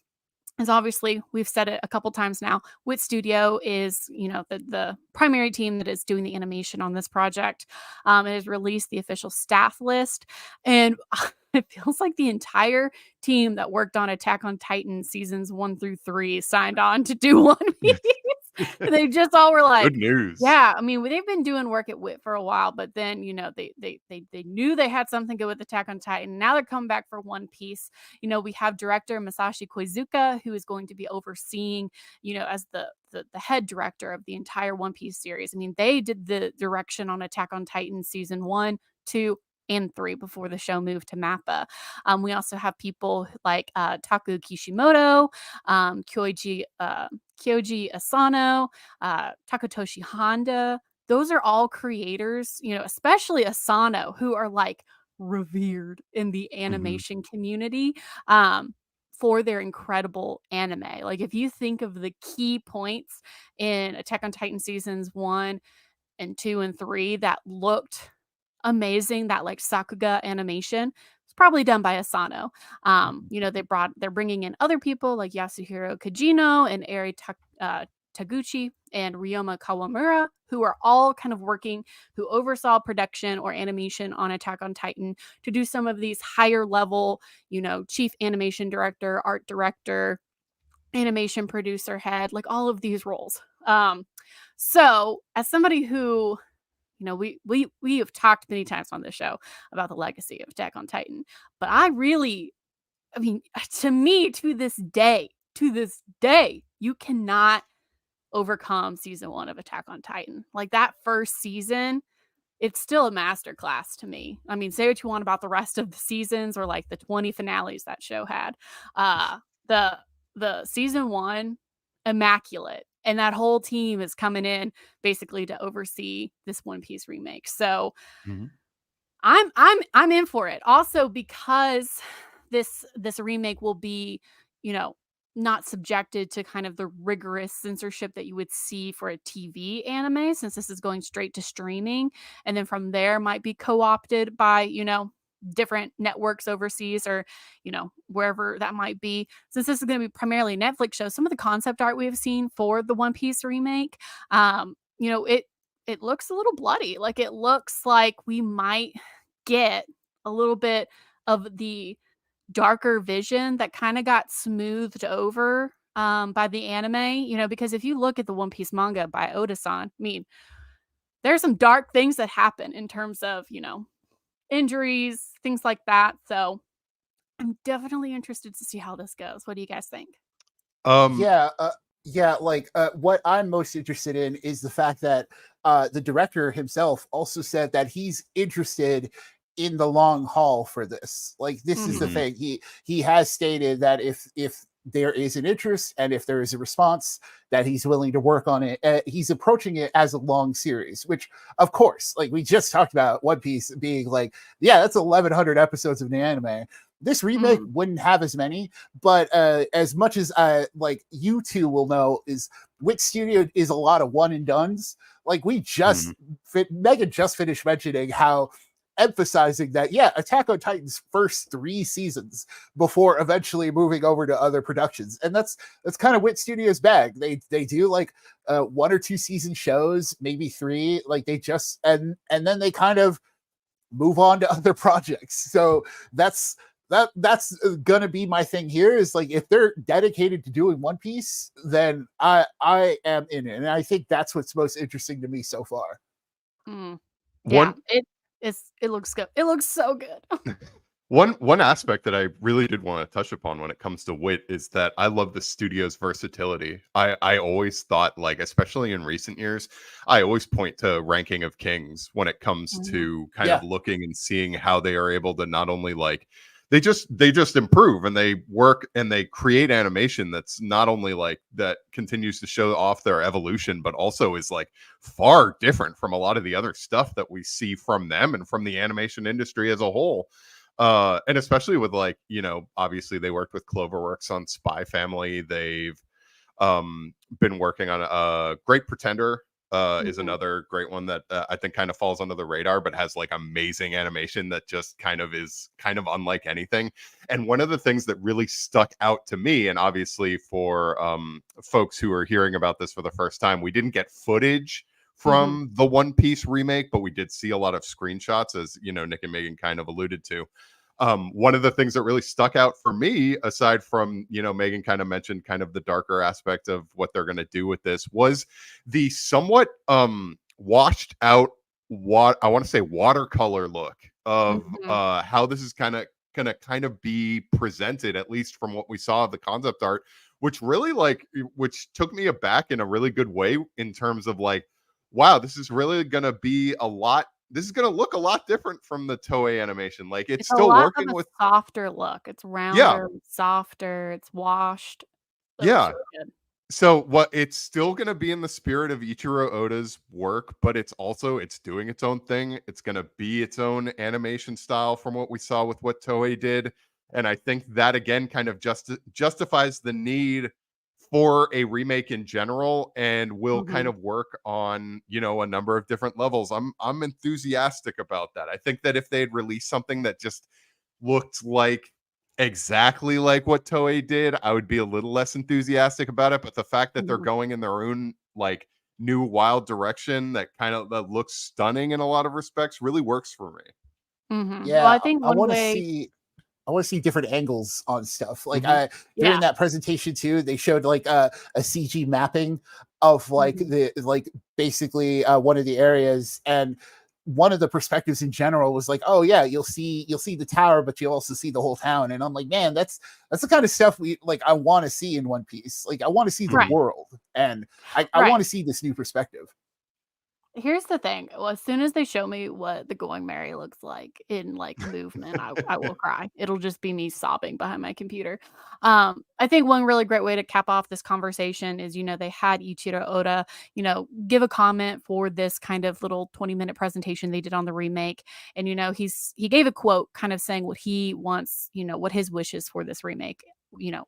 is, obviously, we've said it a couple times now, Wit Studio is, the primary team that is doing the animation on this project. It has released the official staff list, and it feels like the entire team that worked on Attack on Titan seasons 1 through 3 signed on to do One Piece. They just all were like, Good news. yeah, I mean, they've been doing work at Wit for a while, but then, they knew they had something good with Attack on Titan. Now they're coming back for One Piece. We have director Masashi Koizuka, who is going to be overseeing, as the head director of the entire One Piece series. I mean, they did the direction on Attack on Titan season 1, 2, and 3 before the show moved to Mappa. We also have people like Taku Kishimoto, Kyoji Asano, Takatoshi Honda. Those are all creators, especially Asano, who are like revered in the animation community for their incredible anime. Like, if you think of the key points in Attack on Titan seasons 1 and 2 and 3 that looked amazing, that like Sakuga animation, it's probably done by Asano. They're bringing in other people like Yasuhiro Kajino and Eri Taguchi and Ryoma Kawamura, who are all kind of who oversaw production or animation on Attack on Titan, to do some of these higher level, chief animation director, art director, animation producer head, like all of these roles. So as somebody who, we have talked many times on this show about the legacy of Attack on Titan, but to me, to this day, you cannot overcome season 1 of Attack on Titan. Like, that first season, it's still a masterclass to me. I mean, say what you want about the rest of the seasons or like the 20 finales that show had. The season 1, immaculate. And that whole team is coming in basically to oversee this One Piece remake. So I'm in for it. Also, because this remake will be, not subjected to kind of the rigorous censorship that you would see for a TV anime, since this is going straight to streaming, and then from there might be co-opted by, different networks overseas or, wherever that might be. Since this is going to be primarily a Netflix show, some of the concept art we have seen for the One Piece remake, it looks a little bloody. Like, it looks like we might get a little bit of the darker vision that kind of got smoothed over by the anime, because if you look at the One Piece manga by Oda-san, I mean, there's some dark things that happen in terms of, injuries, things like that. So I'm definitely interested to see how this goes. What do you guys think? What I'm most interested in is the fact that the director himself also said that he's interested in the long haul for this. Like, this is the thing. He has stated that if there is an interest and if there is a response, that he's willing to work on it. He's approaching it as a long series, which, of course, like we just talked about One Piece being like, yeah, that's 1,100 episodes of an anime. This remake wouldn't have as many, but as much as like you two will know, is Wit Studio is a lot of one and dones. Like, we just Megan just finished mentioning how emphasizing that, yeah, Attack on Titan's first 3 seasons before eventually moving over to other productions, and that's kind of Wit Studios' bag. They do like 1 or 2 season shows, maybe 3. Like, they just and then they kind of move on to other projects. So that's gonna be my thing here, is like, if they're dedicated to doing One Piece, then I am in it, and I think that's what's most interesting to me so far. Yeah, it looks good. It looks so good. One aspect that I really did want to touch upon when it comes to wit is that I love the studio's versatility. I always thought, like, especially in recent years, I always point to Ranking of Kings when it comes Mhm. to kind of Yeah. looking and seeing how they are able to not only like they just improve and they work and they create animation that's not only like that continues to show off their evolution, but also is like far different from a lot of the other stuff that we see from them and from the animation industry as a whole. And especially with, like, obviously they worked with Cloverworks on Spy Family. They've been working on Great Pretender. Is Mhm. another great one that I think kind of falls under the radar, but has like amazing animation that just kind of is kind of unlike anything. And one of the things that really stuck out to me, and obviously for folks who are hearing about this for the first time, we didn't get footage Mhm. from the One Piece remake, but we did see a lot of screenshots, as Nick and Megan kind of alluded to. One of the things that really stuck out for me, aside from, Megan kind of mentioned kind of the darker aspect of what they're going to do with this, was the somewhat washed out, what I want to say, watercolor look of Mhm. how this is kind of be presented, at least from what we saw of the concept art, which really, like, which took me aback in a really good way, in terms of like, wow, this is really going to be a lot, this is going to look a lot different from the Toei animation. Like, it's It's a still lot of working a with, softer look. It's yeah, rounder, softer, it's washed. It looks yeah. really good. So what, it's still going to be in the spirit of Ichiro Oda's work, but it's doing its own thing. It's going to be its own animation style from what we saw with what Toei did. And I think that again kind of justifies the need for a remake in general, and will kind Mhm. of work on, a number of different levels. I'm enthusiastic about that. I think that if they had released something that just looked like exactly like what Toei did, I would be a little less enthusiastic about it. But the fact that they're Mhm. going in their own like new wild direction that kind of that looks stunning in a lot of respects really works for me. Mhm. Well, Yeah, I think I one want to way. see I want to see different angles on stuff. Like Hmm. I during Yeah. that presentation too, they showed like a CG mapping of like Mhm. the like basically one of the areas, and one of the perspectives in general was like, oh yeah, you'll see the tower, but you'll also see the whole town. And I'm like, man, that's the kind of stuff we like. I want to see in One Piece. Like I want to see the Right. world, and I Right. want to see this new perspective. Here's the thing, well, as soon as they show me what the Going Merry looks like in, like, movement, I will cry. It'll just be me sobbing behind my computer. I think one really great way to cap off this conversation is, they had Ichiro Oda, give a comment for this kind of little 20-minute presentation they did on the remake, and, he gave a quote kind of saying what he wants, what his wishes for this remake, you know,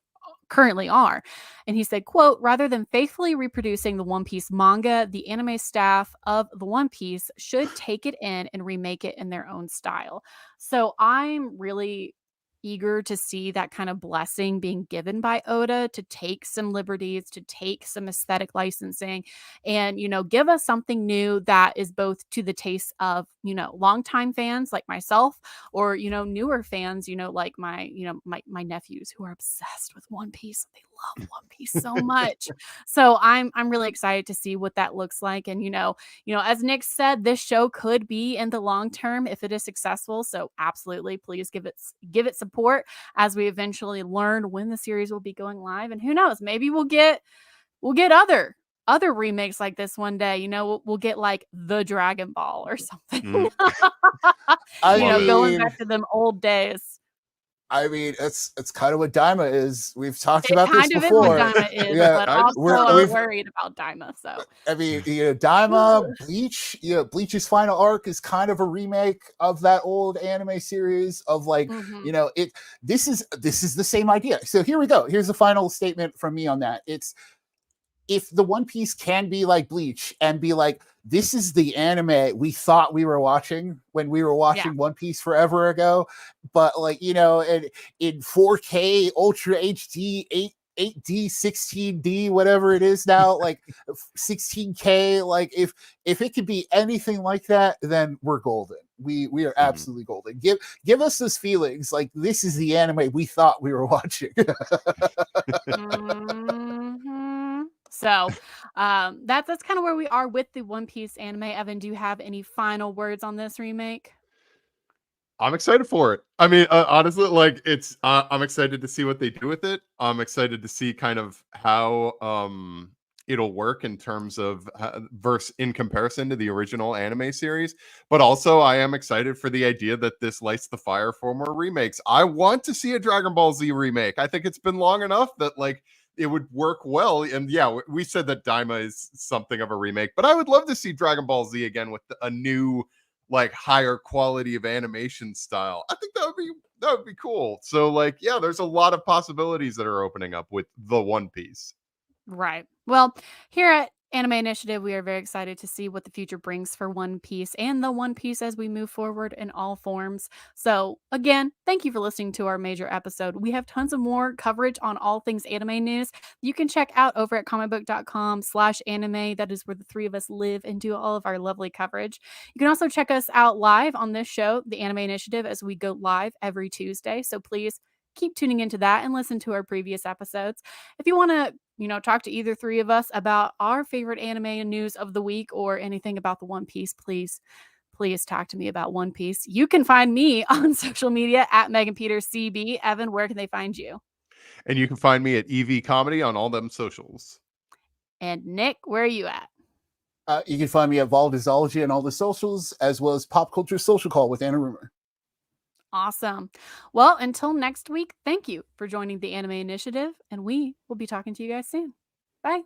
currently are. And he said, quote, rather than faithfully reproducing the One Piece manga, the anime staff of the One Piece should take it in and remake it in their own style. So I'm really eager to see that kind of blessing being given by Oda to take some liberties, to take some aesthetic licensing, and, give us something new that is both to the taste of, longtime fans like myself, or, newer fans, like my nephews who are obsessed with One Piece. They love One Piece so much. So I'm really excited to see what that looks like. And, as Nick said, this show could be in the long term if it is successful. So absolutely, please give it support as we eventually learn when the series will be going live. And who knows, maybe we'll get other remakes like this one day. We'll get like the Dragon Ball or something. Hmm. I Love it. Going mean, back to them old days. it's kind of what Daima is. We've talked It about this kind of is what before. Daima is, Yeah, but I also we're, I'm we've worried about Daima, so I mean, Daima, Bleach, Bleach's final arc is kind of a remake of that old anime series of like, Mhm, it. This is the same idea. So here we go. Here's the final statement from me on that. It's if the One Piece can be like Bleach and be like, this is the anime we thought we were watching when we were yeah. watching One Piece forever ago, but like, in 4K, Ultra HD, 8D, 16D, whatever it is now, like 16K, like if it could be anything like that, then we're golden. We are Mhm. absolutely golden. Give us those feelings like this is the anime we thought we were watching. Mhm. So, that's kinda where we are with the One Piece anime. Evan, do you have any final words on this remake? I'm excited for it. I mean, honestly, like it's I'm excited to see what they do with it. I'm excited to see kind of how it'll work in terms of verse in comparison to the original anime series. But also, I am excited for the idea that this lights the fire for more remakes. I want to see a Dragon Ball Z remake. I think it's been long enough that like it would work well. And yeah, we said that Daima is something of a remake, but I would love to see Dragon Ball Z again with a new like higher quality of animation style. I think that would be cool. So like yeah, there's a lot of possibilities that are opening up with the One Piece. Right. Well, here at Anime Initiative, we are very excited to see what the future brings for One Piece and the One Piece as we move forward in all forms. So, again, thank you for listening to our major episode. We have tons of more coverage on all things anime news. You can check out over at comicbook.com/anime. That is where the three of us live and do all of our lovely coverage. You can also check us out live on this show, the Anime Initiative, as we go live every Tuesday. So please keep tuning into that and listen to our previous episodes. If you want to talk to either three of us about our favorite anime news of the week or anything about the One Piece, please talk to me about One Piece. You can find me on social media at Megan Peters CB. Evan, where can they find you? And you can find me at EV Comedy on all them socials. And Nick, where are you at? You can find me at Valdizology on all the socials, as well as Pop Culture Social Call with Anna Rumor. Awesome. Well, until next week, thank you for joining the Anime Initiative, and we will be talking to you guys soon. Bye.